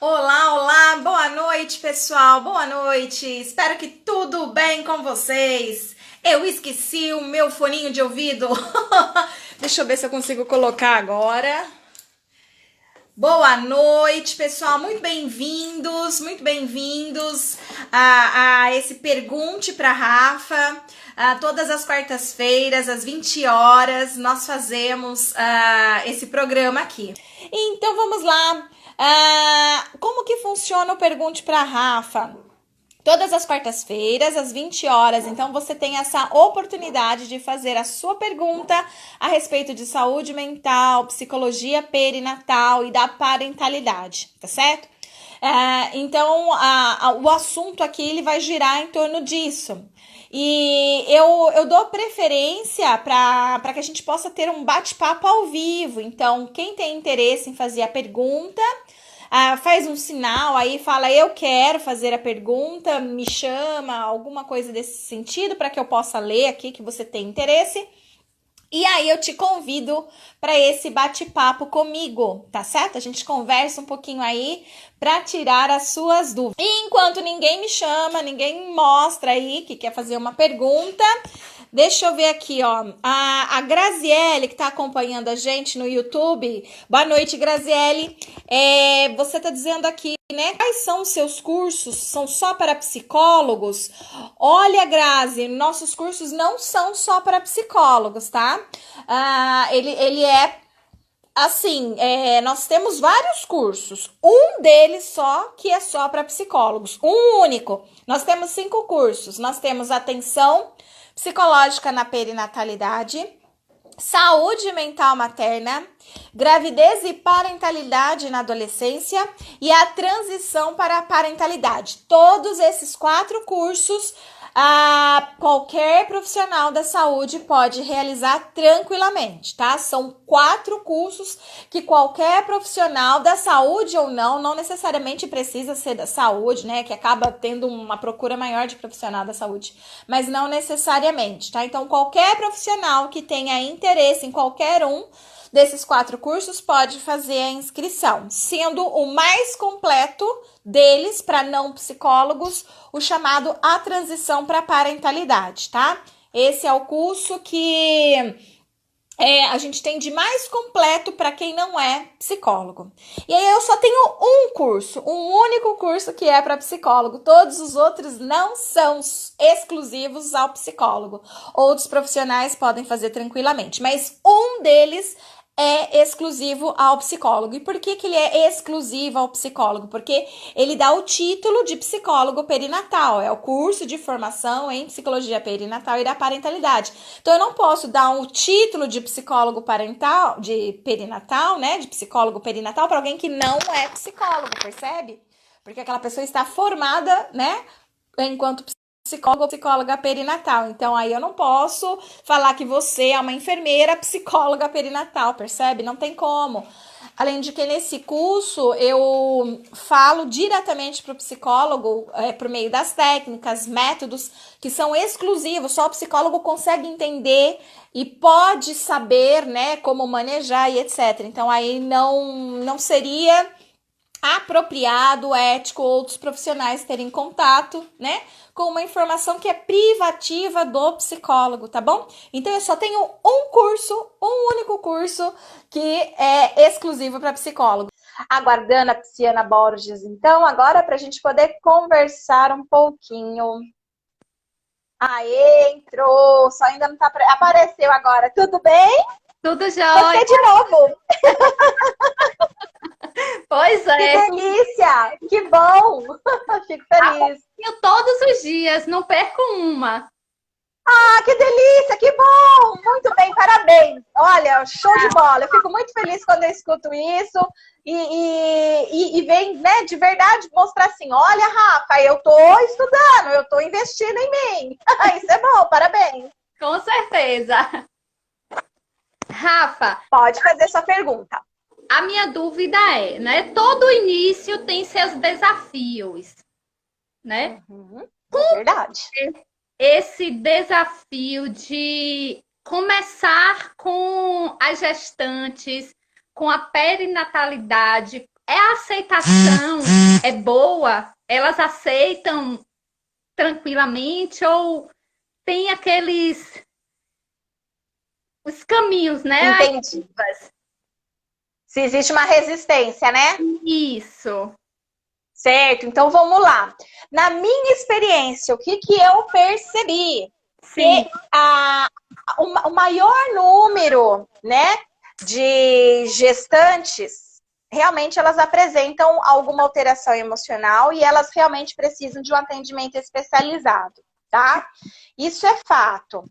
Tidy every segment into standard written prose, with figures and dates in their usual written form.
Olá, olá, boa noite, pessoal, boa noite. Espero que tudo bem com vocês. Eu esqueci o meu foninho de ouvido. Deixa eu ver se eu consigo colocar agora. Boa noite, pessoal. Muito bem-vindos a esse Pergunte para Rafa. Todas as quartas-feiras, às 20 horas, nós fazemos esse programa aqui. Então vamos lá. Como que funciona o Pergunte para Rafa? Todas as quartas-feiras, às 20 horas, então você tem essa oportunidade de fazer a sua pergunta a respeito de saúde mental, psicologia perinatal e da parentalidade, tá certo? Então, o assunto aqui ele vai girar em torno disso. E eu dou preferência para que a gente possa ter um bate-papo ao vivo. Então, quem tem interesse em fazer a pergunta, faz um sinal aí, fala eu quero fazer a pergunta, me chama, alguma coisa desse sentido para que eu possa ler aqui que você tem interesse. E aí eu te convido para esse bate-papo comigo, tá certo? A gente conversa um pouquinho aí para tirar as suas dúvidas. E enquanto ninguém me chama, ninguém mostra aí que quer fazer uma pergunta, deixa eu ver aqui, ó. A Graziele, que tá acompanhando a gente no YouTube. Boa noite, Graziele. Você tá dizendo aqui, né? Quais são os seus cursos? São só para psicólogos? Olha, Grazi, nossos cursos não são só para psicólogos, tá? Ele é assim, nós temos vários cursos. Um deles só que é só para psicólogos. Um único. Nós temos 5 cursos. Nós temos atenção psicológica na perinatalidade, saúde mental materna, gravidez e parentalidade na adolescência e a transição para a parentalidade. Todos esses 4 cursos, qualquer profissional da saúde pode realizar tranquilamente, tá? São 4 cursos que qualquer profissional da saúde ou não necessariamente precisa ser da saúde, né? Que acaba tendo uma procura maior de profissional da saúde, mas não necessariamente, tá? Então, qualquer profissional que tenha interesse em qualquer um desses 4 cursos pode fazer a inscrição, sendo o mais completo deles, para não psicólogos, o chamado A Transição para a Parentalidade, tá? Esse é o curso que a gente tem de mais completo para quem não é psicólogo. E aí eu só tenho um curso, um único curso que é para psicólogo. Todos os outros não são exclusivos ao psicólogo. Outros profissionais podem fazer tranquilamente, mas um deles é exclusivo ao psicólogo. E por que ele é exclusivo ao psicólogo? Porque ele dá o título de psicólogo perinatal, é o curso de formação em psicologia perinatal e da parentalidade. Então eu não posso dar um título de psicólogo parental, de perinatal, né, de psicólogo perinatal para alguém que não é psicólogo, percebe? Porque aquela pessoa está formada, né, enquanto psicólogo ou psicóloga perinatal. Então, aí eu não posso falar que você é uma enfermeira psicóloga perinatal, percebe? Não tem como. Além de que nesse curso eu falo diretamente para o psicólogo por meio das técnicas, métodos que são exclusivos, só o psicólogo consegue entender e pode saber, né, como manejar e etc. Então, aí não seria apropriado, ético, outros profissionais terem contato, né, com uma informação que é privativa do psicólogo, tá bom? Então eu só tenho um curso, um único curso que é exclusivo para psicólogo. Aguardando a Psiana Borges, então, agora para a gente poder conversar um pouquinho. Aê, entrou, só ainda não tá. Apareceu agora, tudo bem? Tudo jóia. Você de novo. Pois Que é, delícia! Que bom! Fico feliz. acompanho todos os dias, não perco uma. Que delícia! Que bom! Muito bem, parabéns! Olha, show de bola! Eu fico muito feliz quando eu escuto isso e vem, né, de verdade mostrar assim, olha, Rafa, eu tô estudando, eu tô investindo em mim. Isso é bom, parabéns! Com certeza. Rafa, Pode fazer sua pergunta. a minha dúvida é, né? Todo início tem seus desafios, né? Uhum, é verdade. Esse desafio de começar com as gestantes, com a perinatalidade, a aceitação é boa? Elas aceitam tranquilamente ou tem aqueles os caminhos, né? Entendi. Se existe uma resistência, né? Isso. Certo, então vamos lá. Na minha experiência, o que eu percebi? Sim. Que o maior número, né, de gestantes, realmente elas apresentam alguma alteração emocional e elas realmente precisam de um atendimento especializado, tá? Isso é fato.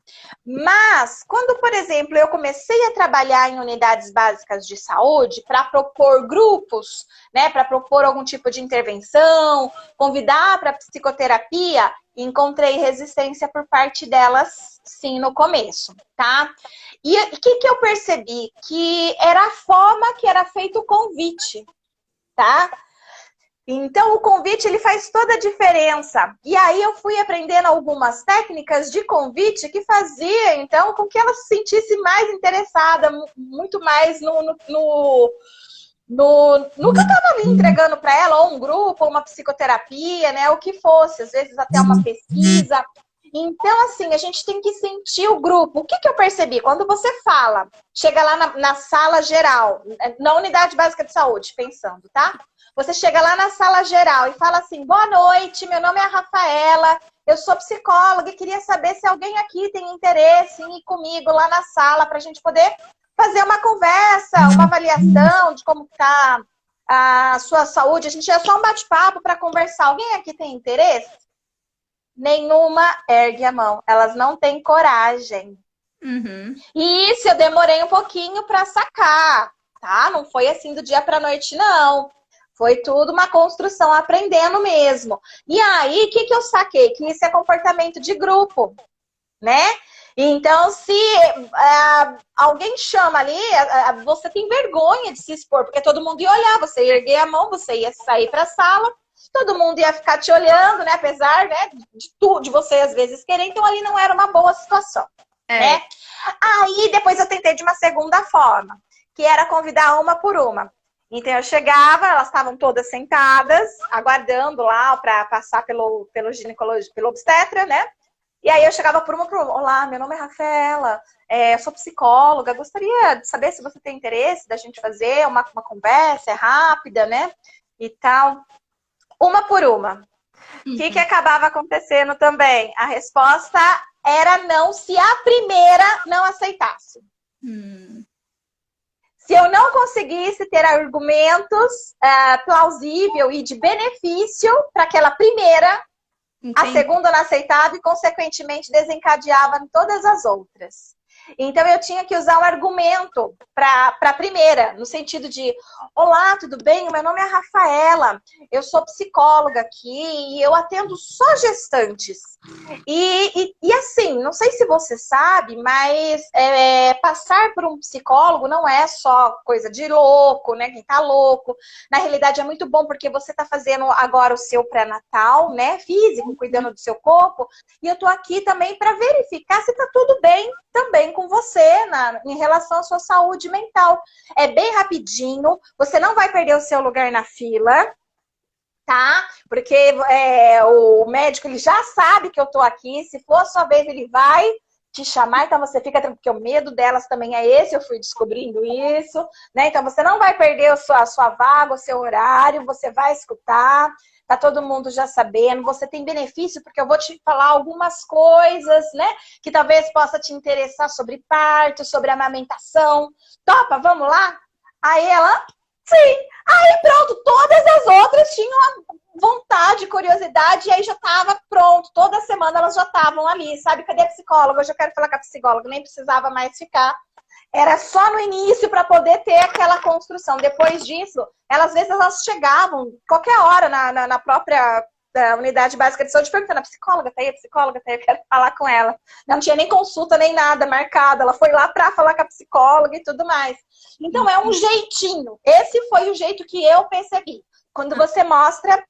Mas, quando, por exemplo, eu comecei a trabalhar em unidades básicas de saúde para propor grupos, né, para propor algum tipo de intervenção, convidar para psicoterapia, encontrei resistência por parte delas, sim, no começo, tá? E o que eu percebi? Que era a forma que era feito o convite, tá? Então, o convite, ele faz toda a diferença. E aí eu fui aprendendo algumas técnicas de convite que fazia, então, com que ela se sentisse mais interessada, muito mais no que eu estava ali entregando para ela, ou um grupo, ou uma psicoterapia, né? O que fosse, às vezes até uma pesquisa. Então, assim, a gente tem que sentir o grupo. O que eu percebi? Quando você fala, chega lá na sala geral, na unidade básica de saúde, pensando, tá? Você chega lá na sala geral e fala assim, boa noite, meu nome é Rafaela, eu sou psicóloga e queria saber se alguém aqui tem interesse em ir comigo lá na sala para a gente poder fazer uma conversa, uma avaliação de como está a sua saúde. A gente é só um bate-papo para conversar. Alguém aqui tem interesse? Nenhuma ergue a mão. Elas não têm coragem. Uhum. E isso eu demorei um pouquinho para sacar, tá? Não foi assim do dia para noite, não. Foi tudo uma construção, aprendendo mesmo. E aí, o que eu saquei? Que isso é comportamento de grupo, né? Então, se alguém chama ali, você tem vergonha de se expor, porque todo mundo ia olhar, você ia erguer a mão, você ia sair para a sala, todo mundo ia ficar te olhando, né? Apesar, né, de você às vezes querer, então ali não era uma boa situação, né? Aí depois eu tentei de uma segunda forma, que era convidar uma por uma. Então eu chegava, elas estavam todas sentadas, aguardando lá para passar pelo ginecologista, pelo obstetra, né? E aí eu chegava por uma, olá, meu nome é Rafaela, eu sou psicóloga, gostaria de saber se você tem interesse da gente fazer uma conversa, é rápida, né? E tal. Uma por uma. O que acabava acontecendo também? A resposta era não se a primeira não aceitasse. Se eu não conseguisse ter argumentos plausíveis e de benefício para aquela primeira, a segunda não aceitava e, consequentemente, desencadeava em todas as outras. Então, eu tinha que usar um argumento para a primeira, no sentido de, olá, tudo bem? Meu nome é Rafaela, eu sou psicóloga aqui e eu atendo só gestantes. E assim, não sei se você sabe, mas passar por um psicólogo não é só coisa de louco, né? Quem tá louco. Na realidade, é muito bom porque você tá fazendo agora o seu pré-natal, né? Físico, cuidando do seu corpo. E eu tô aqui também para verificar se tá tudo bem também com você em relação à sua saúde mental. É bem rapidinho, você não vai perder o seu lugar na fila, tá? Porque o médico, ele já sabe que eu tô aqui, se for a sua vez, ele vai te chamar, então você fica tranquilo, porque o medo delas também é esse, eu fui descobrindo isso, né? Então você não vai perder a sua vaga, o seu horário, você vai escutar, tá todo mundo já sabendo, você tem benefício, porque eu vou te falar algumas coisas, né? Que talvez possa te interessar sobre parto, sobre amamentação. Topa, vamos lá? Aí ela, sim. Aí pronto, todas as outras tinham vontade, curiosidade, e aí já tava pronto. Toda semana elas já estavam ali, sabe? Cadê a psicóloga? Eu já quero falar com a psicóloga, nem precisava mais ficar. Era só no início para poder ter aquela construção. Depois disso, às vezes elas chegavam qualquer hora na própria unidade básica de saúde perguntando, a psicóloga tá aí, eu quero falar com ela. Não tinha nem consulta, nem nada marcada. Ela foi lá para falar com a psicóloga e tudo mais. Então é um jeitinho. Esse foi o jeito que eu percebi. Quando você mostra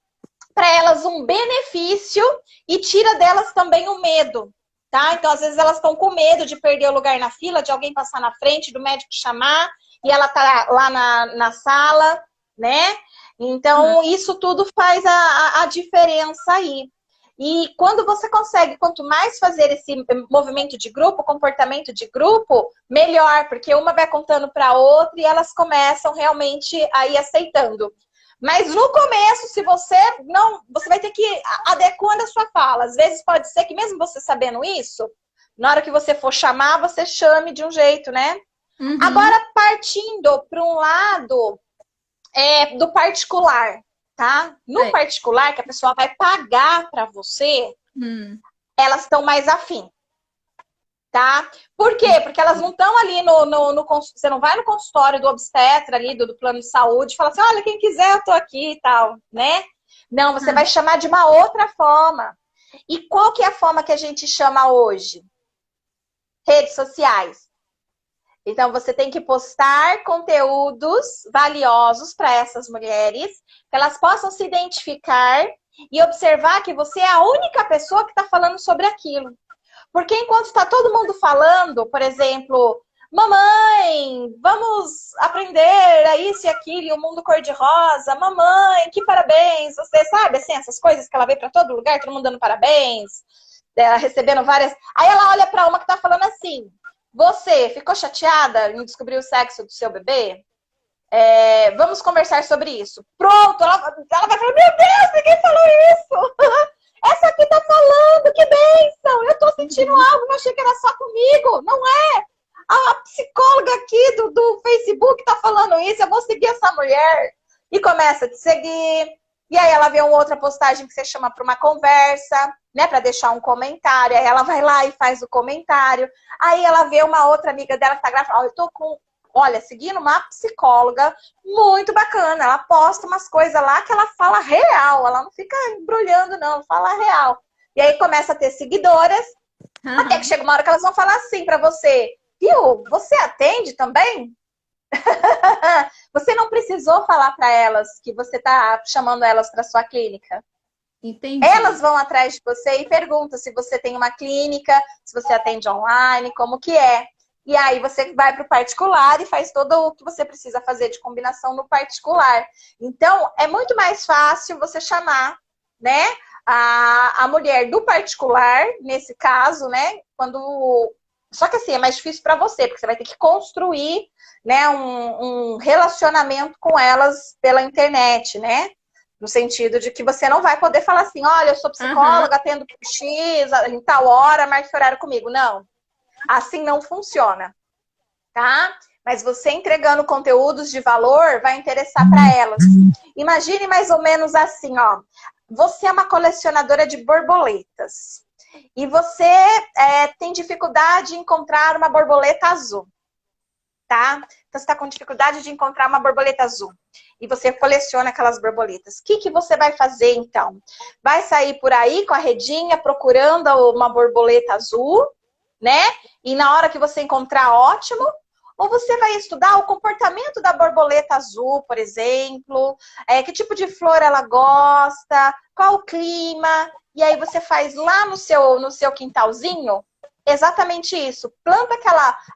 para elas um benefício e tira delas também o medo. Tá? Então, às vezes, elas estão com medo de perder o lugar na fila, de alguém passar na frente, do médico chamar, e ela tá lá na sala, né? Então, isso tudo faz a diferença aí. E quando você consegue, quanto mais fazer esse movimento de grupo, comportamento de grupo, melhor, porque uma vai contando para a outra e elas começam realmente a ir aceitando. Mas no começo, se você não, você vai ter que ir adequando a sua fala. Às vezes pode ser que mesmo você sabendo isso, na hora que você for chamar, você chame de um jeito, né? Uhum. Agora, partindo para um lado do particular, tá? No particular, que a pessoa vai pagar para você, elas estão mais afim, tá? Por quê? Porque elas não estão ali você não vai no consultório do obstetra ali, do plano de saúde, e fala assim, olha, quem quiser eu tô aqui e tal, né? Não, você vai chamar de uma outra forma. E qual que é a forma que a gente chama hoje? Redes sociais. Então, você tem que postar conteúdos valiosos para essas mulheres, que elas possam se identificar e observar que você é a única pessoa que está falando sobre aquilo. Porque enquanto está todo mundo falando, por exemplo, mamãe, vamos aprender a isso e aquilo, e o mundo cor-de-rosa, mamãe, que parabéns, você sabe, assim, essas coisas que ela vê para todo lugar, todo mundo dando parabéns, recebendo várias... Aí ela olha para uma que está falando assim, você ficou chateada em descobrir o sexo do seu bebê? Vamos conversar sobre isso. Pronto, ela vai falar, meu Deus, ninguém falou isso! Essa aqui tá falando, que bênção! Eu tô sentindo algo, eu achei que era só comigo. Não é! A psicóloga aqui do Facebook tá falando isso, eu vou seguir essa mulher. E começa a te seguir. E aí ela vê uma outra postagem que você chama para uma conversa, né, para deixar um comentário. Aí ela vai lá e faz o comentário. Aí ela vê uma outra amiga dela que tá gravando. Eu tô seguindo uma psicóloga muito bacana. Ela posta umas coisas lá que ela fala real. Ela não fica embrulhando, não. Ela fala real. E aí começa a ter seguidoras. Até que chega uma hora que elas vão falar assim pra você. Viu? Você atende também? Você não precisou falar para elas que você tá chamando elas para sua clínica. Entendi. Elas vão atrás de você e perguntam se você tem uma clínica, se você atende online, como que é. E aí você vai para o particular e faz todo o que você precisa fazer de combinação no particular. Então, é muito mais fácil você chamar, né, a mulher do particular, nesse caso, né, quando... Só que assim, é mais difícil para você, porque você vai ter que construir, né, um relacionamento com elas pela internet, né? No sentido de que você não vai poder falar assim, olha, eu sou psicóloga, atendo por X, em tal hora, marque horário comigo. Não. Assim não funciona, tá? Mas você entregando conteúdos de valor vai interessar para elas. Imagine mais ou menos assim, ó. Você é uma colecionadora de borboletas. E você tem dificuldade em encontrar uma borboleta azul, tá? Então, você está com dificuldade de encontrar uma borboleta azul. E você coleciona aquelas borboletas. O que você vai fazer, então? Vai sair por aí com a redinha procurando uma borboleta azul, né? E na hora que você encontrar, ótimo. Ou você vai estudar o comportamento da borboleta azul, por exemplo. Que tipo de flor ela gosta, qual o clima. E aí você faz lá no seu quintalzinho exatamente isso. Planta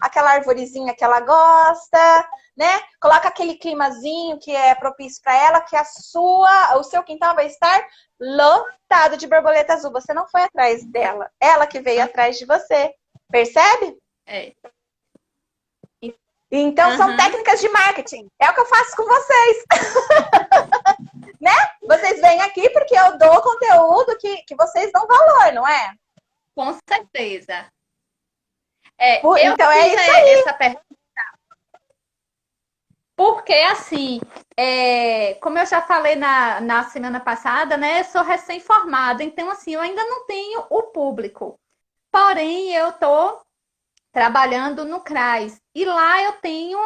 aquela arvorezinha que ela gosta, né? Coloca aquele climazinho que é propício para ela, que o seu quintal vai estar lotado de borboleta azul. Você não foi atrás dela, ela que veio atrás de você. Percebe? Então, são técnicas de marketing. É o que eu faço com vocês. Né? Vocês vêm aqui porque eu dou conteúdo que vocês dão valor, não é? Com certeza. Então, é isso aí. Essa pergunta porque, assim, como eu já falei na semana passada, né? Eu sou recém-formada, então, assim, eu ainda não tenho o público. Porém, eu tô trabalhando no CRAS. E lá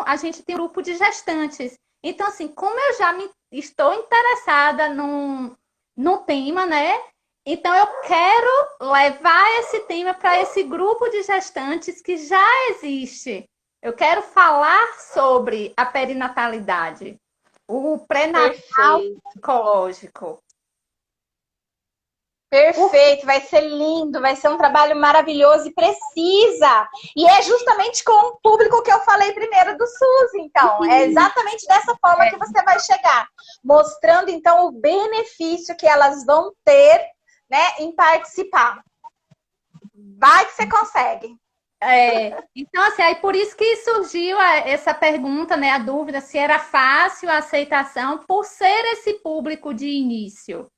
a gente tem um grupo de gestantes. Então, assim, como eu já estou interessada no tema, né? Então, eu quero levar esse tema para esse grupo de gestantes que já existe. Eu quero falar sobre a perinatalidade, o pré-natal psicológico. Perfeito, vai ser lindo, vai ser um trabalho maravilhoso e precisa. E é justamente com o público que eu falei primeiro do SUS, então. É exatamente dessa forma que você vai chegar. Mostrando, então, o benefício que elas vão ter, né, em participar. Vai que você consegue. Então, assim, aí por isso que surgiu essa pergunta, né, a dúvida se era fácil a aceitação por ser esse público de início,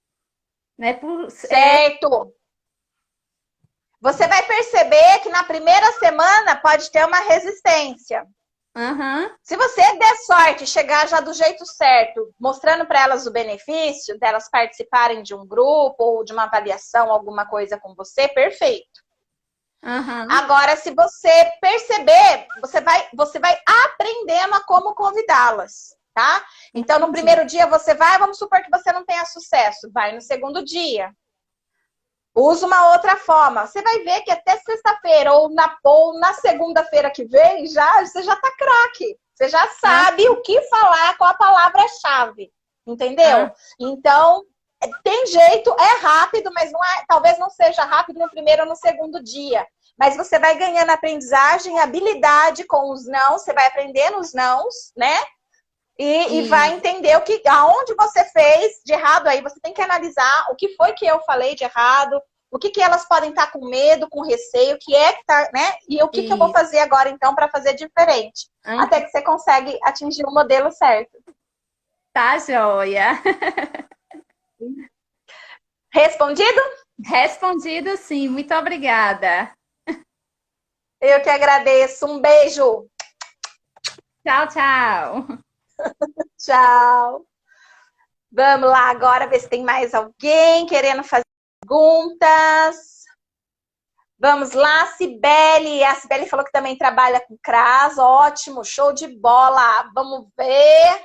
né? Certo. Você vai perceber que na primeira semana pode ter uma resistência. Se você der sorte, chegar já do jeito certo, mostrando para elas o benefício delas participarem de um grupo ou de uma avaliação, alguma coisa com você, perfeito. Agora, se você perceber, você vai aprendendo a como convidá-las, tá? Então, no primeiro dia você vai, vamos supor que você não tenha sucesso, vai no segundo dia. Usa uma outra forma. Você vai ver que até sexta-feira ou na segunda-feira que vem, você já tá craque. Você já sabe o que falar com a palavra-chave, entendeu? Então, tem jeito, é rápido, mas talvez não seja rápido no primeiro ou no segundo dia. Mas você vai ganhando aprendizagem, habilidade com os nãos, você vai aprendendo os nãos, né? E vai entender aonde você fez de errado aí. Você tem que analisar o que foi que eu falei de errado, o que elas podem estar com medo, com receio, o que é que tá, né? E o que eu vou fazer agora, então, para fazer diferente. Até que você consegue atingir o modelo certo. Tá, joia. Respondido? Respondido, sim. Muito obrigada. Eu que agradeço. Um beijo. Tchau, tchau. Tchau. Vamos lá agora ver se tem mais alguém querendo fazer perguntas. Vamos lá, Cibele. A Cibele falou que também trabalha com CRAS. Ótimo, show de bola. Vamos ver.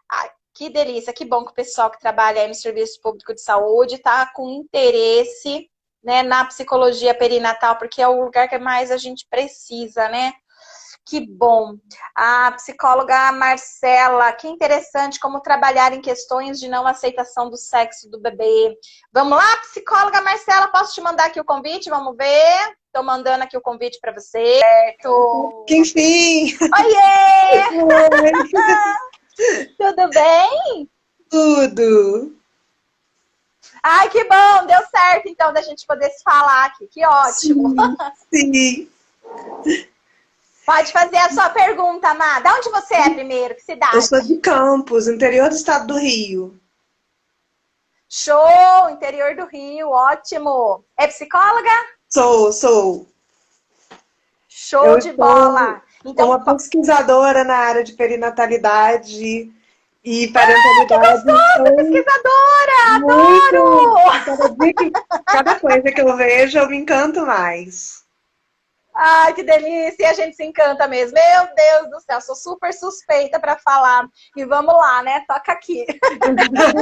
Ai, que delícia, que bom que o pessoal que trabalha aí no Serviço Público de Saúde está com interesse, né, na psicologia perinatal, porque é o lugar que mais a gente precisa, né? Que bom. A psicóloga Marcela, que interessante como trabalhar em questões de não aceitação do sexo do bebê. Vamos lá, psicóloga Marcela, posso te mandar aqui o convite? Vamos ver. Estou mandando aqui o convite para você. Certo. Enfim. Oiê! Tudo bem? Tudo. Ai, que bom. Deu certo, então, da gente poder se falar aqui. Que ótimo. Sim. Pode fazer a sua pergunta, Má. De onde você é primeiro? Que cidade? Eu sou de Campos, interior do estado do Rio. Show! Interior do Rio, ótimo. É psicóloga? Sou. Show de bola. Então, uma pesquisadora na área de perinatalidade e parentalidade. Que gostoso, pesquisadora! Adoro! Cada coisa que eu vejo, eu me encanto mais. Ai, que delícia! E a gente se encanta mesmo. Meu Deus do céu, sou super suspeita para falar. E vamos lá, né? Toca aqui.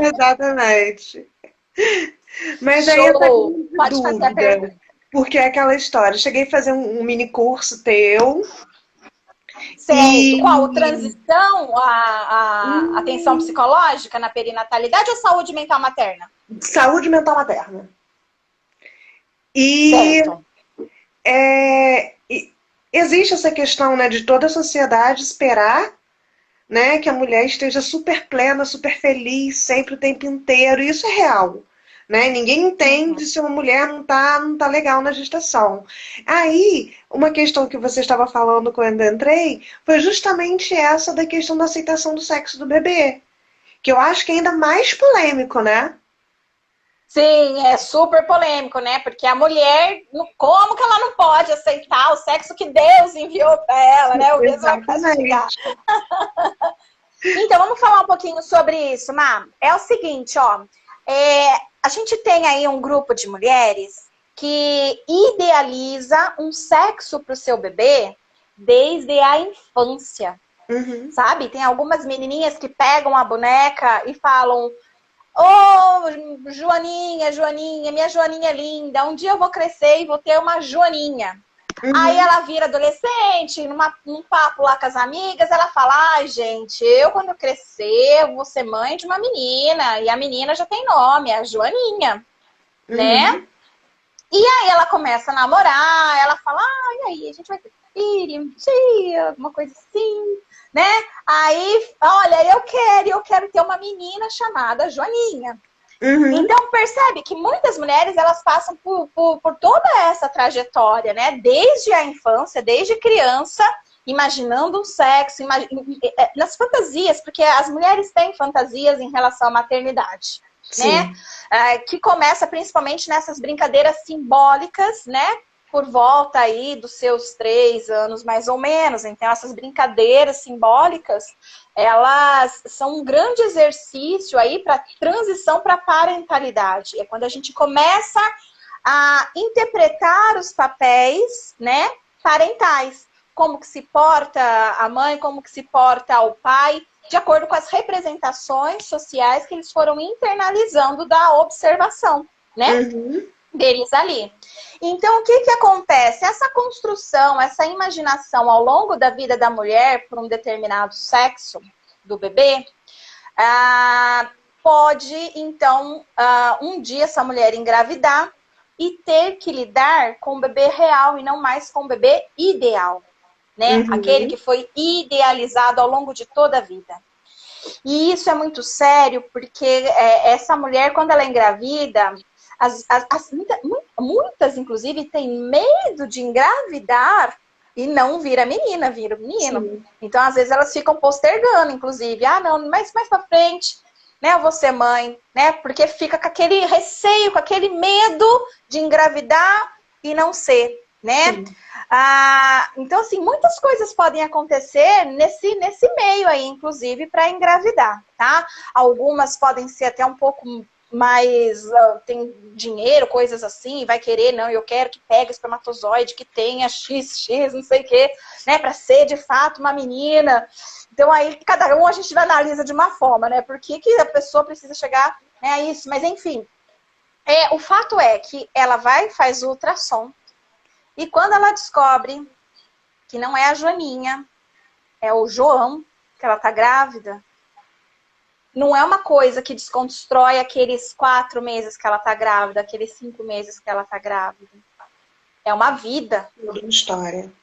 Exatamente. Mas aí eu tô com Pode fazer a pergunta. Porque é aquela história. Cheguei a fazer um mini curso teu. Certo. Qual? Transição a atenção psicológica na perinatalidade ou saúde mental materna? Saúde mental materna. E certo. Existe essa questão, né, de toda a sociedade esperar, né, que a mulher esteja super plena, super feliz, sempre o tempo inteiro. E isso é real. Né? Ninguém entende se uma mulher não tá legal na gestação. Aí, uma questão que você estava falando quando eu entrei foi justamente essa da questão da aceitação do sexo do bebê. Que eu acho que é ainda mais polêmico, né? Sim, é super polêmico, né? Porque a mulher, como que ela não pode aceitar o sexo que Deus enviou para ela, né? O Deus vai castigar. Então, vamos falar um pouquinho sobre isso, Má. É o seguinte, ó. A gente tem aí um grupo de mulheres que idealiza um sexo para o seu bebê desde a infância, sabe? Tem algumas menininhas que pegam a boneca e falam: ô, Joaninha, minha Joaninha linda, um dia eu vou crescer e vou ter uma Joaninha. Aí ela vira adolescente, num papo lá com as amigas, ela fala: ai, gente, eu quando eu crescer, eu vou ser mãe de uma menina, e a menina já tem nome, é a Joaninha. né? Uhum. E aí ela começa a namorar, ela fala, e aí, a gente vai ter filho um dia, alguma coisa assim, né? Aí, olha, eu quero ter uma menina chamada Joaninha. Uhum. Então, percebe que muitas mulheres, elas passam por toda essa trajetória, né? Desde a infância, desde criança, imaginando um sexo, nas fantasias, porque as mulheres têm fantasias em relação à maternidade, né? Sim. Que começa principalmente nessas brincadeiras simbólicas, né? Por volta aí dos seus 3 anos, mais ou menos. Então, essas brincadeiras simbólicas, elas são um grande exercício aí para transição para a parentalidade. É quando a gente começa a interpretar os papéis, né, parentais. Como que se porta a mãe, como que se porta o pai, de acordo com as representações sociais que eles foram internalizando da observação, né, Uhum. deles ali. Então, o que que acontece? Essa construção, essa imaginação ao longo da vida da mulher por um determinado sexo do bebê, pode, então, um dia essa mulher engravidar e ter que lidar com o bebê real e não mais com o bebê ideal, né? Aquele Uhum. que foi idealizado ao longo de toda a vida. E isso é muito sério, porque essa mulher, quando ela é engravida, muitas, inclusive, têm medo de engravidar e não vira menina, vira menino. Sim. Então, às vezes, elas ficam postergando, inclusive. Não, mais pra frente, né, eu vou ser mãe, né? Porque fica com aquele receio, com aquele medo de engravidar e não ser, né? Sim. Então, assim, muitas coisas podem acontecer nesse meio aí, inclusive, para engravidar, tá? Algumas podem ser até um pouco mais, tem dinheiro, coisas assim, vai querer, não, eu quero que pegue espermatozoide, que tenha XX, não sei o quê, né, para ser, de fato, uma menina. Então, aí, cada um a gente analisa de uma forma, né, por que a pessoa precisa chegar, né, a isso, mas, enfim, o fato é que ela vai, faz o ultrassom, e quando ela descobre que não é a Joaninha, é o João, que ela tá grávida, não é uma coisa que desconstrói aqueles 4 meses que ela tá grávida, aqueles 5 meses que ela tá grávida. É uma vida. Toda uma história.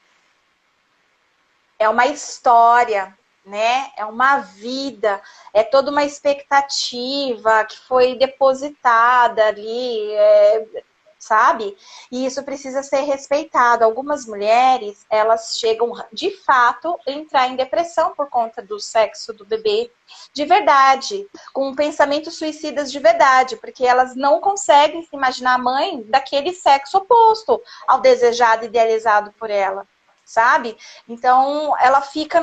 É uma história, né? É uma vida. É toda uma expectativa que foi depositada ali, sabe? E isso precisa ser respeitado. Algumas mulheres, elas chegam, de fato, a entrar em depressão por conta do sexo do bebê, de verdade, com pensamentos suicidas de verdade, porque elas não conseguem se imaginar a mãe daquele sexo oposto ao desejado, idealizado por ela, sabe? Então, ela fica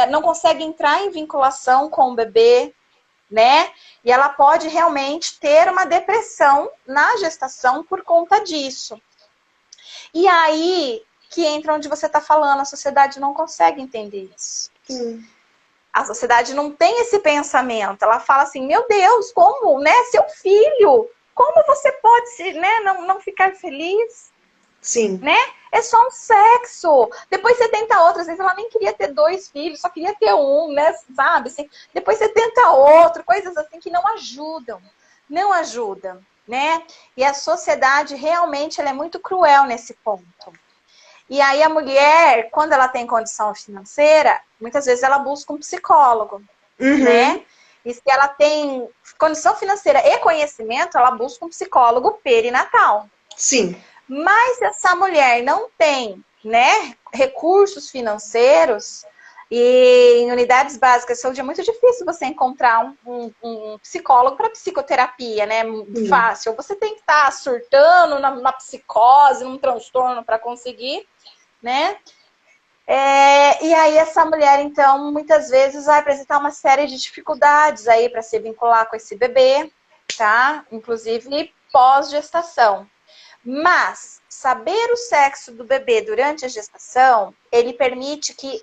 não consegue entrar em vinculação com o bebê, né? E ela pode realmente ter uma depressão na gestação por conta disso. E aí que entra onde você está falando, a sociedade não consegue entender isso. Sim. A sociedade não tem esse pensamento. Ela fala assim, meu Deus, como, né? Seu filho, como você pode, né, não ficar feliz? Sim. Né? É só um sexo. Depois você tenta outras, às vezes ela nem queria ter 2 filhos, só queria ter um, né? Sabe? Assim, depois você tenta outro, coisas assim que não ajudam. Não ajudam, né? E a sociedade realmente ela é muito cruel nesse ponto. E aí a mulher, quando ela tem condição financeira, muitas vezes ela busca um psicólogo, né? Uhum. E se ela tem condição financeira e conhecimento, ela busca um psicólogo perinatal. Sim. Mas se essa mulher não tem, né, recursos financeiros, e em unidades básicas de saúde é muito difícil você encontrar um psicólogo para psicoterapia, né? Fácil. Você tem que estar surtando numa psicose, num transtorno para conseguir, né? E aí essa mulher, então, muitas vezes vai apresentar uma série de dificuldades aí para se vincular com esse bebê, tá? Inclusive pós-gestação. Mas saber o sexo do bebê durante a gestação, ele permite que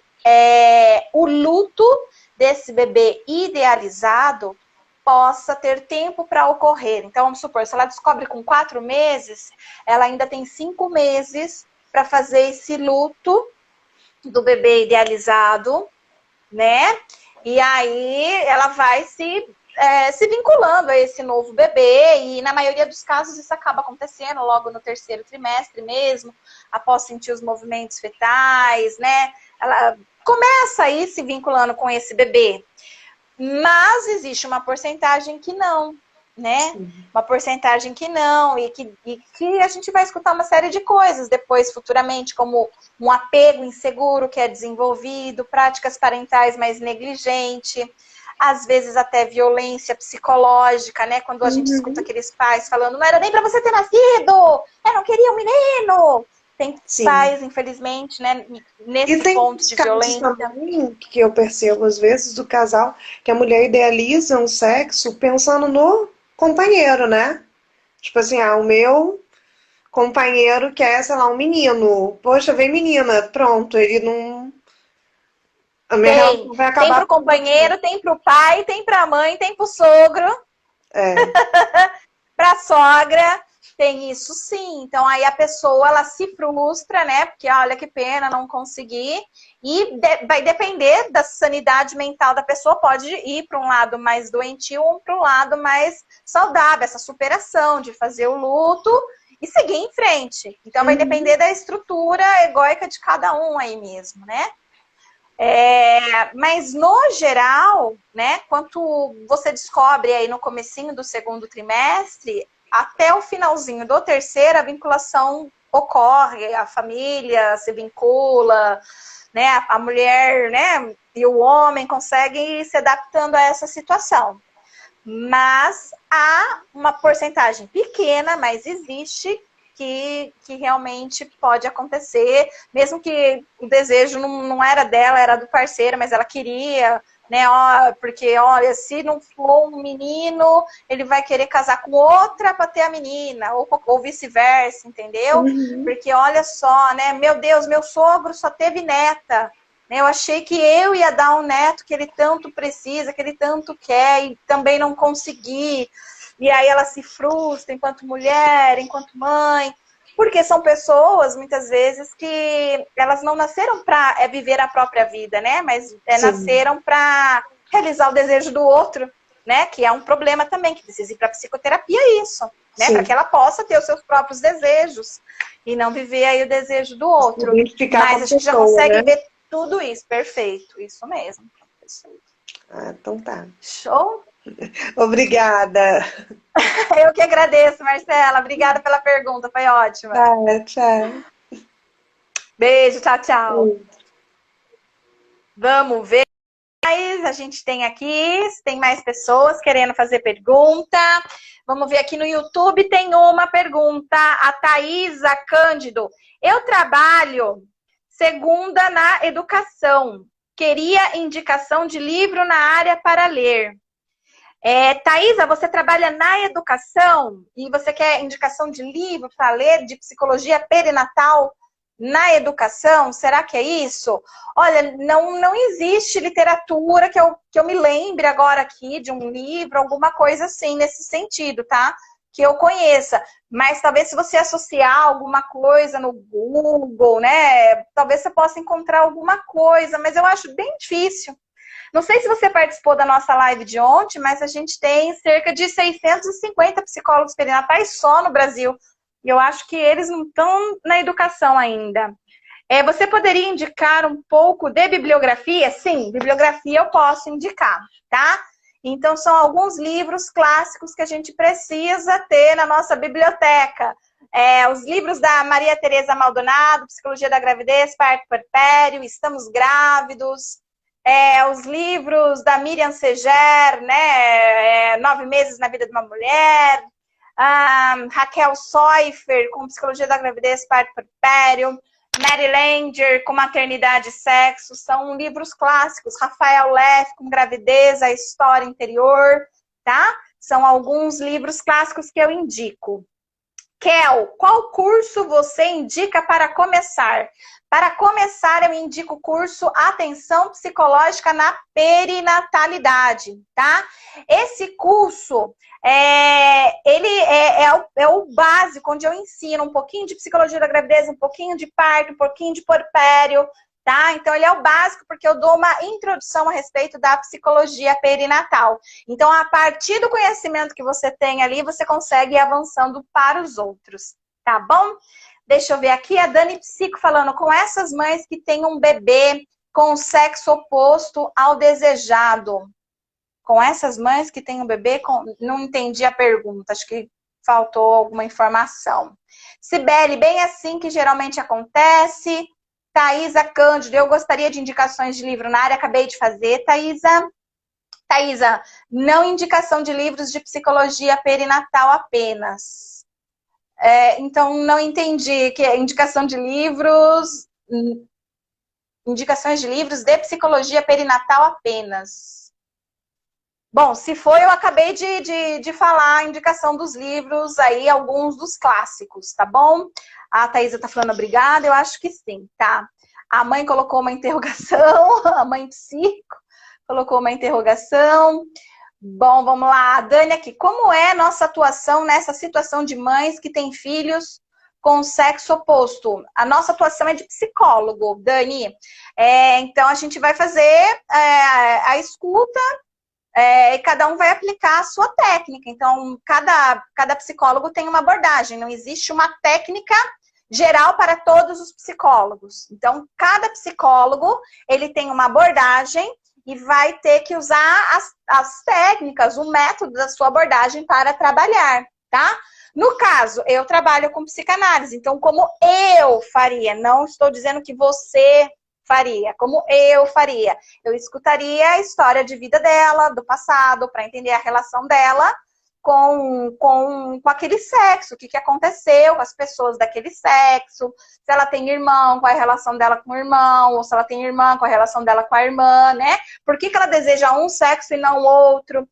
o luto desse bebê idealizado possa ter tempo para ocorrer. Então, vamos supor, se ela descobre com 4 meses, ela ainda tem 5 meses para fazer esse luto do bebê idealizado, né? E aí ela vai se se vinculando a esse novo bebê, e na maioria dos casos isso acaba acontecendo logo no terceiro trimestre mesmo, após sentir os movimentos fetais, né? Ela começa aí se vinculando com esse bebê. Mas existe uma porcentagem que não, né? Sim. Uma porcentagem que não, e que a gente vai escutar uma série de coisas depois, futuramente, como um apego inseguro que é desenvolvido, práticas parentais mais negligentes, às vezes até violência psicológica, né? Quando a gente escuta aqueles pais falando, não era nem para você ter nascido, eu não queria um menino. Tem Sim. pais, infelizmente, né, nesse ponto de violência. Também, que eu percebo às vezes do casal, que a mulher idealiza um sexo pensando no companheiro, né? Tipo assim, o meu companheiro quer, sei lá, um menino. Poxa, vem menina, pronto, ele não... A minha relação vai acabar. Tem pro companheiro, tem pro pai, tem pra mãe, tem pro sogro. Pra sogra. Tem isso sim. Então aí a pessoa, ela se frustra, né? Porque olha que pena não conseguir. E vai depender da sanidade mental da pessoa. Pode ir para um lado mais doentio ou para um lado mais saudável. Essa superação de fazer o luto e seguir em frente. Então vai depender da estrutura egóica de cada um aí mesmo, né? Mas no geral, né? Quando você descobre aí no comecinho do segundo trimestre, até o finalzinho do terceiro, a vinculação ocorre, a família se vincula, né? A mulher, né? E o homem conseguem ir se adaptando a essa situação. Mas há uma porcentagem pequena, mas existe, que realmente pode acontecer, mesmo que o desejo não era dela, era do parceiro, mas ela queria, né? Porque, olha, se não for um menino, ele vai querer casar com outra para ter a menina, ou vice-versa, entendeu? Porque, olha só, né? Meu Deus, meu sogro só teve neta. Eu achei que eu ia dar um neto que ele tanto precisa, que ele tanto quer, e também não consegui. E aí ela se frustra enquanto mulher, enquanto mãe, porque são pessoas, muitas vezes, que elas não nasceram para viver a própria vida, né? Mas nasceram para realizar o desejo do outro, né? Que é um problema também, que precisa ir para psicoterapia isso, né? Para que ela possa ter os seus próprios desejos e não viver aí o desejo do outro. Mas a gente já consegue ver tudo isso, perfeito, isso mesmo. Então tá. Show? Obrigada. Eu que agradeço, Marcela. Obrigada pela pergunta, foi ótima. Tchau. Beijo, tchau, tchau. Vamos ver. A gente tem aqui, se tem mais pessoas querendo fazer pergunta. Vamos ver aqui no YouTube, tem uma pergunta. A Thaisa Cândido. Eu trabalho segunda na educação. Queria indicação de livro na área para ler. Thaisa, você trabalha na educação e você quer indicação de livro para ler de psicologia perinatal na educação? Será que é isso? Olha, não existe literatura que eu me lembre agora aqui de um livro, alguma coisa assim nesse sentido, tá? Que eu conheça. Mas talvez se você associar alguma coisa no Google, né? Talvez você possa encontrar alguma coisa, mas eu acho bem difícil. Não sei se você participou da nossa live de ontem, mas a gente tem cerca de 650 psicólogos perinatais só no Brasil. E eu acho que eles não estão na educação ainda. Você poderia indicar um pouco de bibliografia? Sim, bibliografia eu posso indicar, tá? Então, são alguns livros clássicos que a gente precisa ter na nossa biblioteca. Os livros da Maria Tereza Maldonado, Psicologia da Gravidez, Parto Puerpério, Estamos Grávidos. Os livros da Miriam Seger, né? 9 meses na vida de uma mulher. Raquel Soifer, com Psicologia da Gravidez, Parto Puerpério. Mary Langer, com Maternidade e Sexo. São livros clássicos. Rafael Leff, com Gravidez, a História Interior, tá? São alguns livros clássicos que eu indico. Kel, qual curso você indica para começar? Para começar, eu indico o curso Atenção Psicológica na Perinatalidade, tá? Esse curso, ele é o básico, onde eu ensino um pouquinho de psicologia da gravidez, um pouquinho de parto, um pouquinho de puerpério, tá? Então, ele é o básico, porque eu dou uma introdução a respeito da psicologia perinatal. Então, a partir do conhecimento que você tem ali, você consegue ir avançando para os outros, tá bom? Deixa eu ver aqui, a Dani Psico falando, com essas mães que têm um bebê com o sexo oposto ao desejado. Com essas mães que têm um bebê com... Não entendi a pergunta, acho que faltou alguma informação. Sibeli, bem assim que geralmente acontece. Thaisa Cândido, eu gostaria de indicações de livro na área, acabei de fazer, Thaisa. Thaisa, não indicação de livros de psicologia perinatal apenas. Então, não entendi que é indicação de livros... Indicações de livros de psicologia perinatal apenas. Bom, se for, eu acabei de falar a indicação dos livros aí, alguns dos clássicos, tá bom? A Thaisa tá falando obrigada, eu acho que sim, tá? A mãe colocou uma interrogação, a mãe psico colocou uma interrogação. Bom, vamos lá, a Dani aqui. Como é a nossa atuação nessa situação de mães que têm filhos com sexo oposto? A nossa atuação é de psicólogo, Dani. Então, a gente vai fazer a escuta e cada um vai aplicar a sua técnica. Então, cada psicólogo tem uma abordagem. Não existe uma técnica geral para todos os psicólogos. Então, cada psicólogo, ele tem uma abordagem e vai ter que usar as técnicas, o método da sua abordagem para trabalhar, tá? No caso, eu trabalho com psicanálise, então como eu faria, não estou dizendo que você faria, como eu faria. Eu escutaria a história de vida dela, do passado, para entender a relação dela com aquele sexo, o que aconteceu com as pessoas daquele sexo, se ela tem irmão, qual é a relação dela com o irmão, ou se ela tem irmã, qual é a relação dela com a irmã, né? Por que ela deseja um sexo e não o outro?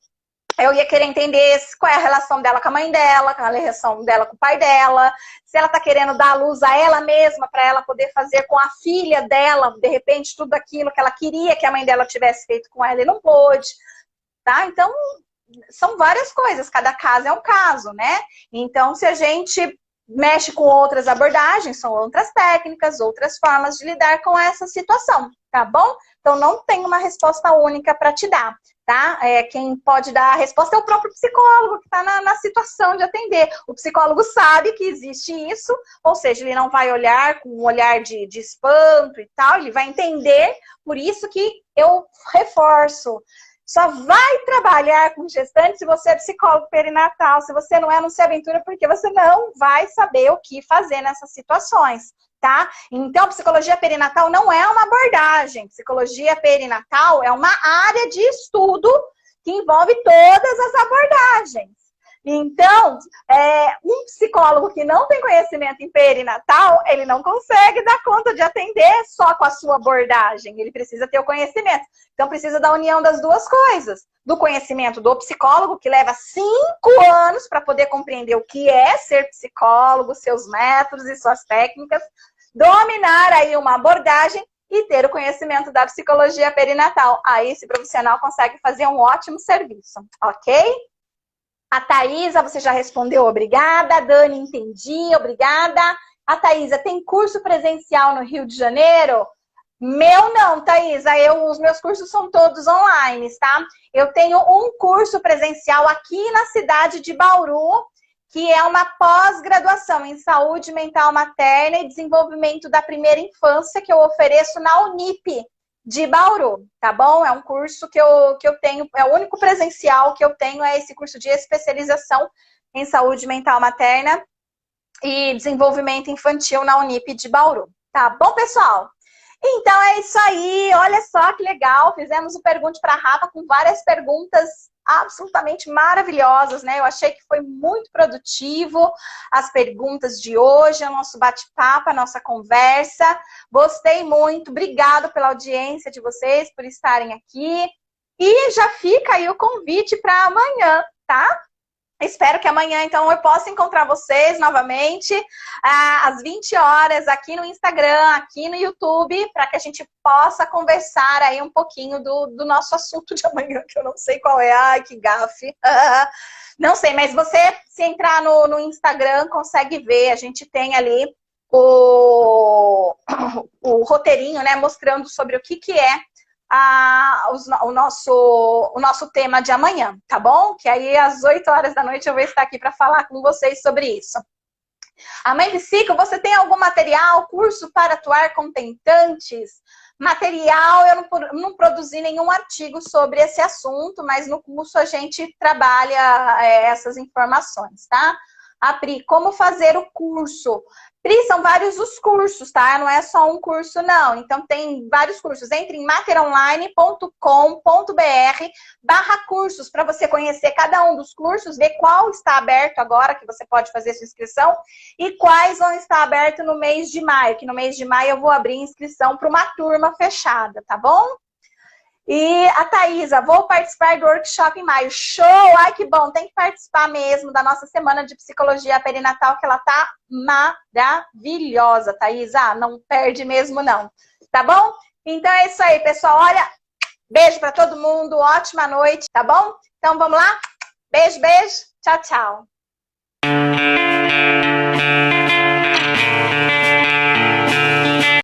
Eu ia querer entender qual é a relação dela com a mãe dela, qual é a relação dela com o pai dela, se ela tá querendo dar a luz a ela mesma para ela poder fazer com a filha dela, de repente, tudo aquilo que ela queria que a mãe dela tivesse feito com ela e não pôde, tá? Então, são várias coisas, cada caso é um caso, né? Então, se a gente mexe com outras abordagens, são outras técnicas, outras formas de lidar com essa situação, tá bom? Então, não tem uma resposta única para te dar, tá? Quem pode dar a resposta é o próprio psicólogo, que está na situação de atender. O psicólogo sabe que existe isso, ou seja, ele não vai olhar com um olhar de espanto e tal, ele vai entender, por isso que eu reforço. Só vai trabalhar com gestante se você é psicólogo perinatal. Se você não se aventura, porque você não vai saber o que fazer nessas situações, tá? Então, psicologia perinatal não é uma abordagem. Psicologia perinatal é uma área de estudo que envolve todas as abordagens. Então, um psicólogo que não tem conhecimento em perinatal, ele não consegue dar conta de atender só com a sua abordagem. Ele precisa ter o conhecimento. Então, precisa da união das duas coisas. Do conhecimento do psicólogo, que leva 5 anos para poder compreender o que é ser psicólogo, seus métodos e suas técnicas. Dominar aí uma abordagem e ter o conhecimento da psicologia perinatal. Aí, esse profissional consegue fazer um ótimo serviço, ok? A Thaisa, você já respondeu, obrigada. A Dani, entendi, obrigada. A Thaisa, tem curso presencial no Rio de Janeiro? Meu não, Thaisa, os meus cursos são todos online, tá? Eu tenho um curso presencial aqui na cidade de Bauru, que é uma pós-graduação em saúde mental materna e desenvolvimento da primeira infância, que eu ofereço na Unip de Bauru, tá bom? É um curso que eu tenho, é o único presencial que eu tenho, é esse curso de especialização em saúde mental materna e desenvolvimento infantil na Unip de Bauru, tá bom, pessoal? Então é isso aí, olha só que legal, fizemos o Pergunte para a Rafa com várias perguntas absolutamente maravilhosas, né? Eu achei que foi muito produtivo as perguntas de hoje, o nosso bate-papo, a nossa conversa. Gostei muito, obrigado pela audiência de vocês, por estarem aqui. E já fica aí o convite para amanhã, tá? Espero que amanhã, então, eu possa encontrar vocês novamente às 20 horas aqui no Instagram, aqui no YouTube, para que a gente possa conversar aí um pouquinho do nosso assunto de amanhã, que eu não sei qual é. Ai, que gafe. Não sei, mas você, se entrar no Instagram, consegue ver. A gente tem ali o roteirinho, né? Mostrando sobre o que é o nosso tema de amanhã, tá bom? Que aí às 8 horas da noite eu vou estar aqui para falar com vocês sobre isso. A Mãe de Ciclo, você tem algum material, curso para atuar com tentantes? Material, eu não produzi nenhum artigo sobre esse assunto, mas no curso a gente trabalha essas informações, tá? A Pri, como fazer o curso? Pri, são vários os cursos, tá? Não é só um curso, não. Então, tem vários cursos. Entre em makeronline.com.br/cursos para você conhecer cada um dos cursos, ver qual está aberto agora, que você pode fazer sua inscrição, e quais vão estar abertos no mês de maio, que no mês de maio eu vou abrir inscrição para uma turma fechada, tá bom? E a Thaisa, vou participar do workshop em maio. Show! Ai, que bom! Tem que participar mesmo da nossa semana de psicologia perinatal, que ela tá maravilhosa, Thaisa. Não perde mesmo, não. Tá bom? Então é isso aí, pessoal. Olha, beijo pra todo mundo. Ótima noite, tá bom? Então vamos lá? Beijo, beijo. Tchau, tchau.